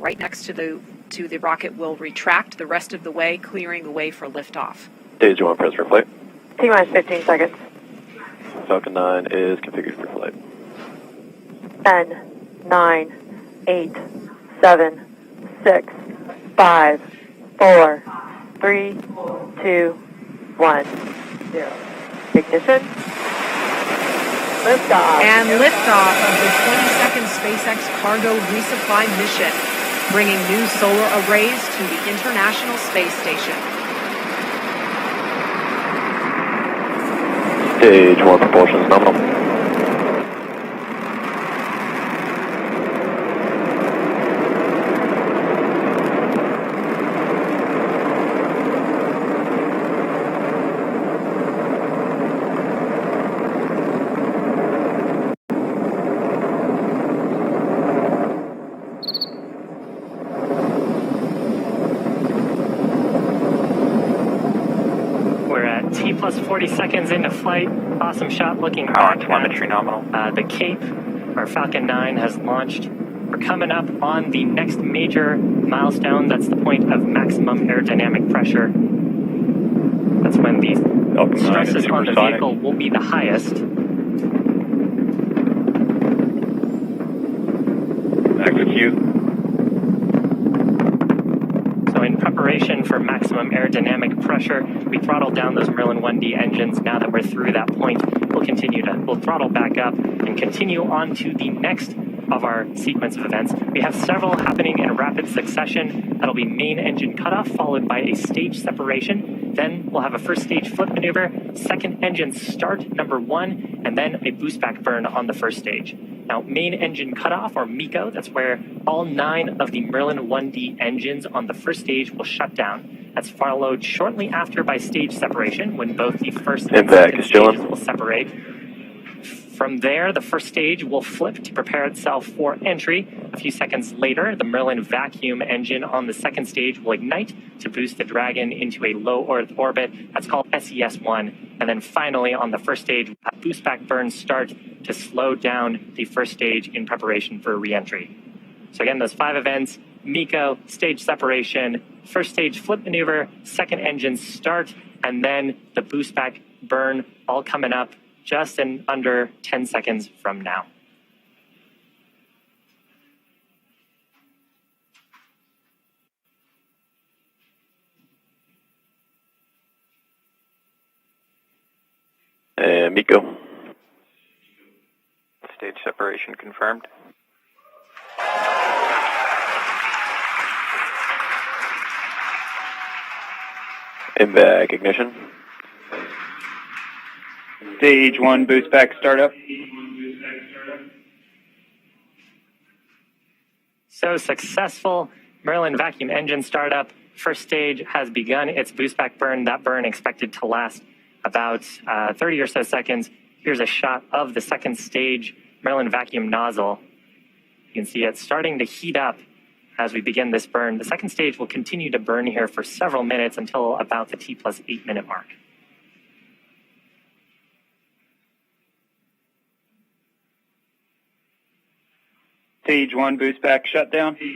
right next to the rocket will retract the rest of the way, clearing the way for liftoff. Stage 1, press for flight. T-minus 15 seconds. Falcon 9 is configured for flight. 10, 9, 8, 7, 6, 5, 4, 3, 2, 1, 0. Ignition. Liftoff. And liftoff of the 22nd SpaceX cargo resupply mission, bringing new solar arrays to the International Space Station. Stage 1, propulsion is nominal. Plus 40 seconds into flight. Awesome shot looking power back telemetry nominal. The Cape. Our Falcon 9 has launched. We're coming up on the next major milestone. That's the point of maximum aerodynamic pressure. That's when the stresses on the vehicle will be the highest. Execute. So in preparation for maximum aerodynamic pressure, we throttled down those Merlin 1D engines. Now that we're through that point, we'll throttle back up and continue on to the next of our sequence of events. We have several happening in rapid succession. That'll be main engine cutoff, followed by a stage separation. Then we'll have a first stage flip maneuver, second engine start, number 1, and then a boost back burn on the first stage. Now, main engine cutoff, or MECO, that's where all 9 of the Merlin 1D engines on the first stage will shut down. That's followed shortly after by stage separation, when both the first and second stages will separate. From there, the first stage will flip to prepare itself for entry. A few seconds later, the Merlin vacuum engine on the second stage will ignite to boost the Dragon into a low Earth orbit. That's called SES-1. And then finally, on the first stage, a boost back burn start to slow down the first stage in preparation for re-entry. So again, those 5 events: MECO, stage separation, first stage flip maneuver, second engine start, and then the boost back burn, all coming up just in under 10 seconds from now. And MECO. Stage separation confirmed. MVAC ignition. Stage 1 boost back startup. So successful Merlin vacuum engine startup. First stage has begun its boost back burn. That burn expected to last about 30 or so seconds. Here's a shot of the second stage Merlin vacuum nozzle. You can see it starting to heat up as we begin this burn. The second stage will continue to burn here for several minutes until about the T+8 minute mark. Stage 1 boost back shutdown. If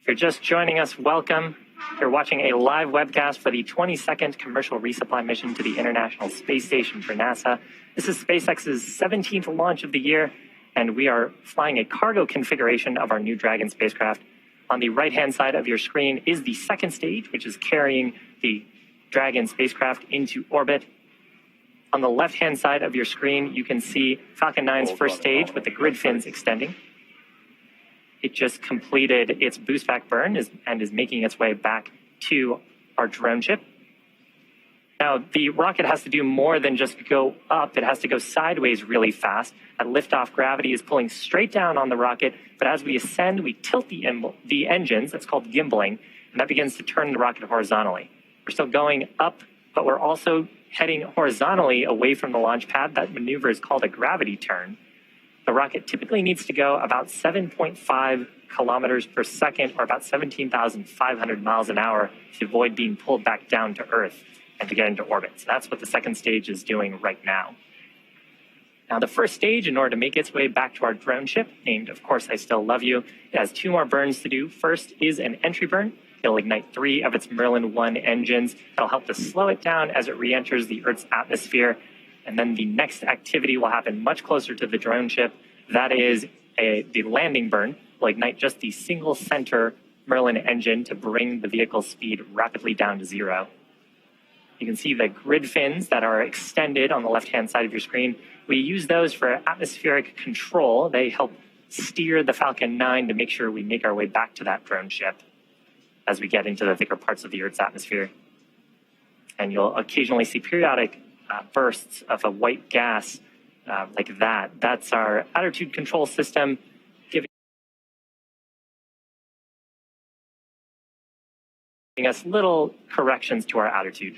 you're just joining us, welcome. You're watching a live webcast for the 22nd commercial resupply mission to the International Space Station for NASA. This is SpaceX's 17th launch of the year, and we are flying a cargo configuration of our New Dragon spacecraft. On the right-hand side of your screen is the second stage, which is carrying the Dragon spacecraft into orbit. On the left-hand side of your screen, you can see Falcon 9's first stage with the grid fins extending. It just completed its boost back burn and is making its way back to our drone ship. Now, the rocket has to do more than just go up. It has to go sideways really fast. At liftoff, gravity is pulling straight down on the rocket, but as we ascend, we tilt the engines. That's called gimbaling, and that begins to turn the rocket horizontally. We're still going up, but we're also heading horizontally away from the launch pad. That maneuver is called a gravity turn. The rocket typically needs to go about 7.5 kilometers per second, or about 17,500 miles an hour, to avoid being pulled back down to Earth and to get into orbit. So that's what the second stage is doing right now. Now, the first stage, in order to make its way back to our drone ship, named, of course, I Still Love You, it has 2 more burns to do. First is an entry burn. It'll ignite 3 of its Merlin 1 engines. That'll help to slow it down as it re-enters the Earth's atmosphere. And then the next activity will happen much closer to the drone ship. That is the landing burn. Will ignite just the single center Merlin engine to bring the vehicle's speed rapidly down to 0. You can see the grid fins that are extended on the left-hand side of your screen. We use those for atmospheric control. They help steer the Falcon 9 to make sure we make our way back to that drone ship as we get into the thicker parts of the Earth's atmosphere. And you'll occasionally see periodic bursts of a white gas like that. That's our attitude control system giving us little corrections to our attitude.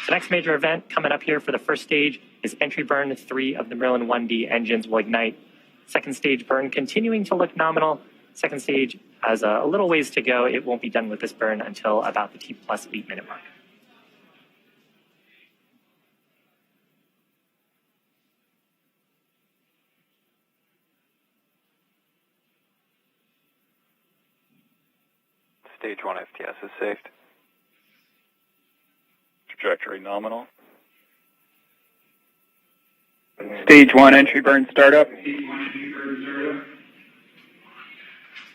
The next major event coming up here for the first stage is entry burn. 3 of the Merlin 1D engines will ignite. Second stage burn continuing to look nominal. Second stage has a little ways to go. It won't be done with this burn until about the T+8 minute mark. Stage 1 STS is saved. Trajectory nominal. Stage 1 entry burn startup.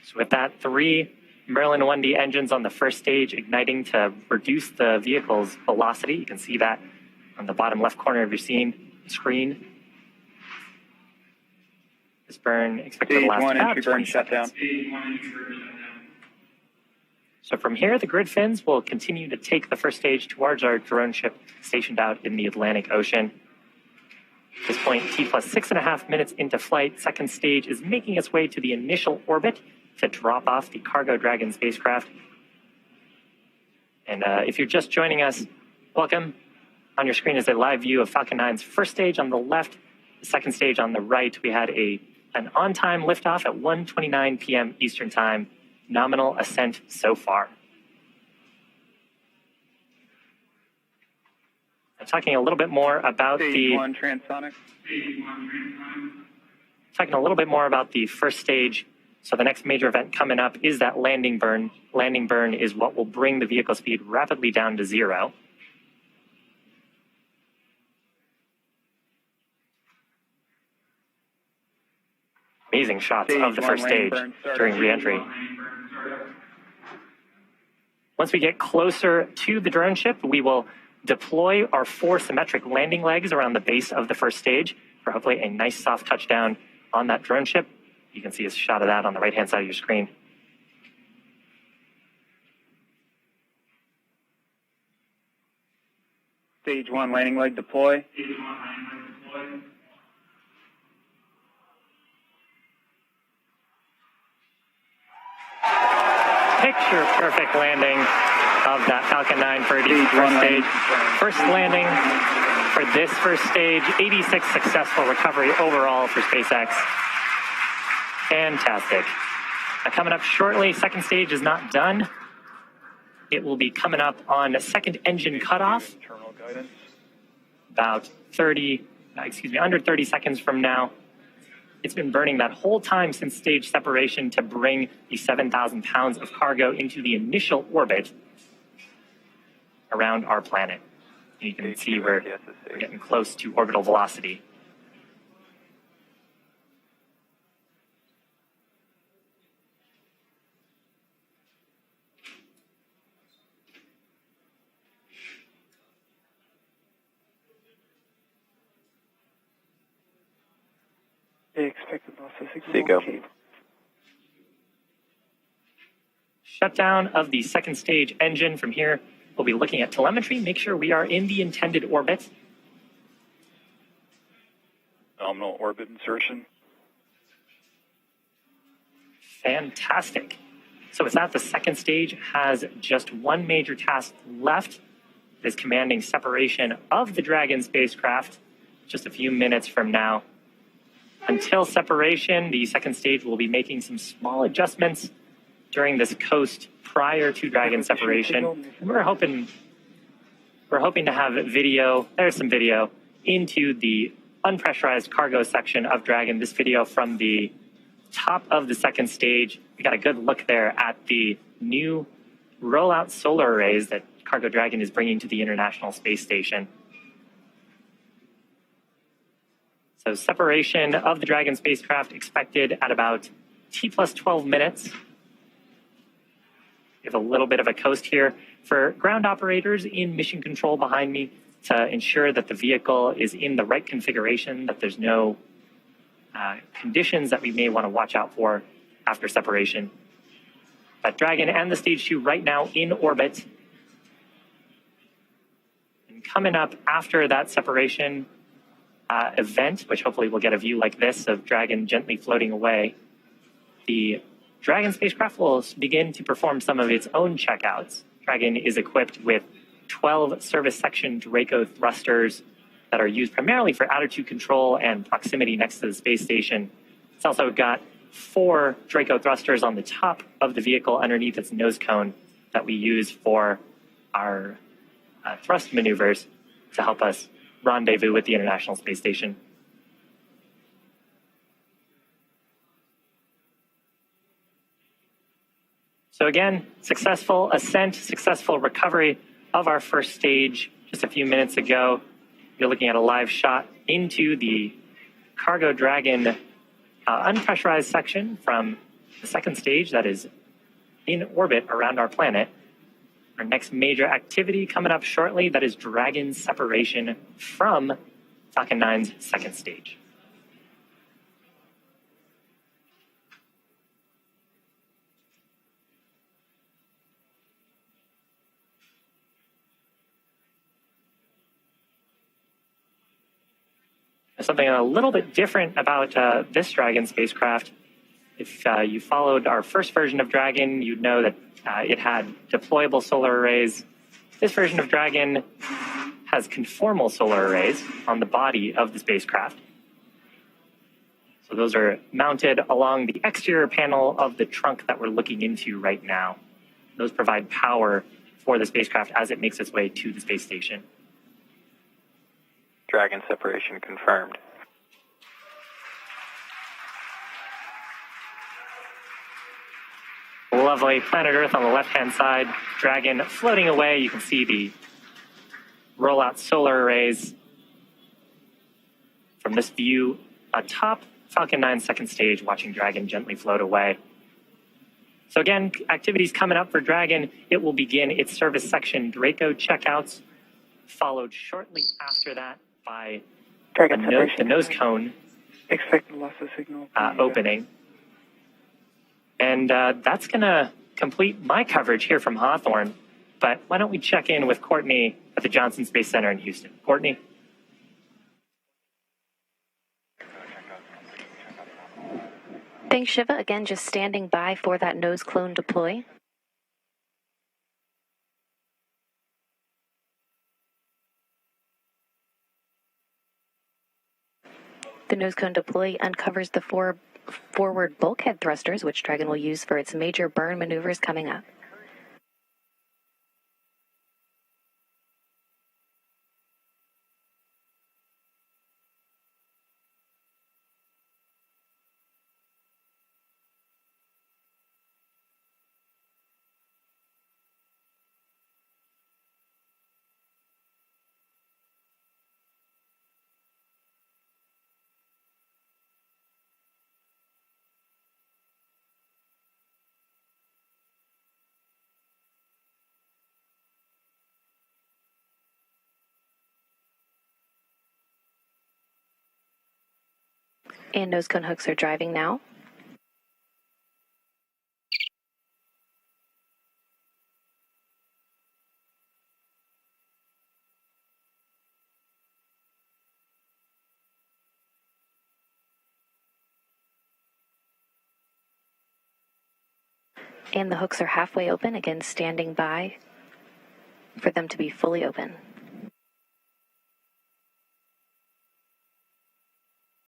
So with that, 3 Merlin 1D engines on the first stage igniting to reduce the vehicle's velocity. You can see that on the bottom left corner of your screen. This burn expected to last about 20 seconds. So from here, the grid fins will continue to take the first stage towards our drone ship stationed out in the Atlantic Ocean. At this point, T+6.5 minutes into flight, second stage is making its way to the initial orbit to drop off the Cargo Dragon spacecraft. And if you're just joining us, welcome. On your screen is a live view of Falcon 9's first stage on the left, the second stage on the right. We had an on-time liftoff at 1:29 p.m. Eastern Time. Nominal ascent so far. I'm talking a little bit more about Stage 1 transonic. Talking a little bit more about the first stage. So the next major event coming up is that landing burn. Landing burn is what will bring the vehicle speed rapidly down to 0. Amazing shots of the first stage during re-entry. Once we get closer to the drone ship, we will deploy our 4 symmetric landing legs around the base of the first stage for hopefully a nice soft touchdown on that drone ship. You can see a shot of that on the right-hand side of your screen. Stage 1 landing leg deploy. Picture perfect landing of that Falcon 9 for the first stage. First landing for this first stage. 86 successful recovery overall for SpaceX. Fantastic. Now coming up shortly, second stage is not done. It will be coming up on a second engine cutoff. About under 30 seconds from now. It's been burning that whole time since stage separation to bring the 7,000 pounds of cargo into the initial orbit around our planet. And you can see we're getting close to orbital velocity. Expected loss of Seco. Shutdown of the second stage engine. From here, we'll be looking at telemetry, make sure we are in the intended orbit. Nominal orbit insertion. Fantastic. So with that, the second stage has just one major task left. It is commanding separation of the Dragon spacecraft just a few minutes from now. Until separation, the second stage will be making some small adjustments during this coast prior to Dragon separation. And we're hoping to have video, there's some video, into the unpressurized cargo section of Dragon. This video from the top of the second stage. We got a good look there at the new rollout solar arrays that Cargo Dragon is bringing to the International Space Station. So separation of the Dragon spacecraft expected at about T plus 12 minutes. We have a little bit of a coast here for ground operators in mission control behind me to ensure that the vehicle is in the right configuration, that there's no conditions that we may want to watch out for after separation. But Dragon and the Stage 2 right now in orbit. And coming up after that separation event, which hopefully we'll get a view like this of Dragon gently floating away, the Dragon spacecraft will begin to perform some of its own checkouts. Dragon is equipped with 12 service section Draco thrusters that are used primarily for attitude control and proximity next to the space station. It's also got 4 Draco thrusters on the top of the vehicle underneath its nose cone that we use for our thrust maneuvers to help us rendezvous with the International Space Station. So again, successful ascent, successful recovery of our first stage just a few minutes ago. You're looking at a live shot into the Cargo Dragon unpressurized section from the second stage that is in orbit around our planet. Our next major activity coming up shortly, that is Dragon separation from Falcon 9's second stage. Something a little bit different about this Dragon spacecraft. If you followed our first version of Dragon, you'd know that it had deployable solar arrays. This version of Dragon has conformal solar arrays on the body of the spacecraft. So those are mounted along the exterior panel of the trunk that we're looking into right now. Those provide power for the spacecraft as it makes its way to the space station. Dragon separation confirmed. Lovely planet Earth on the left-hand side, Dragon floating away. You can see the rollout solar arrays from this view atop Falcon 9 second stage, watching Dragon gently float away. So again, activities coming up for Dragon. It will begin its service section Draco checkouts, followed shortly after that by the nose cone Expected loss of signal. opening. And that's going to complete my coverage here from Hawthorne. But why don't we check in with Courtney at the Johnson Space Center in Houston. Courtney? Thanks, Shiva. Again, just standing by for that nose clone deploy. The nose cone deploy uncovers the 4 forward bulkhead thrusters, which Dragon will use for its major burn maneuvers coming up. And nose cone hooks are driving now. And the hooks are halfway open, again standing by for them to be fully open.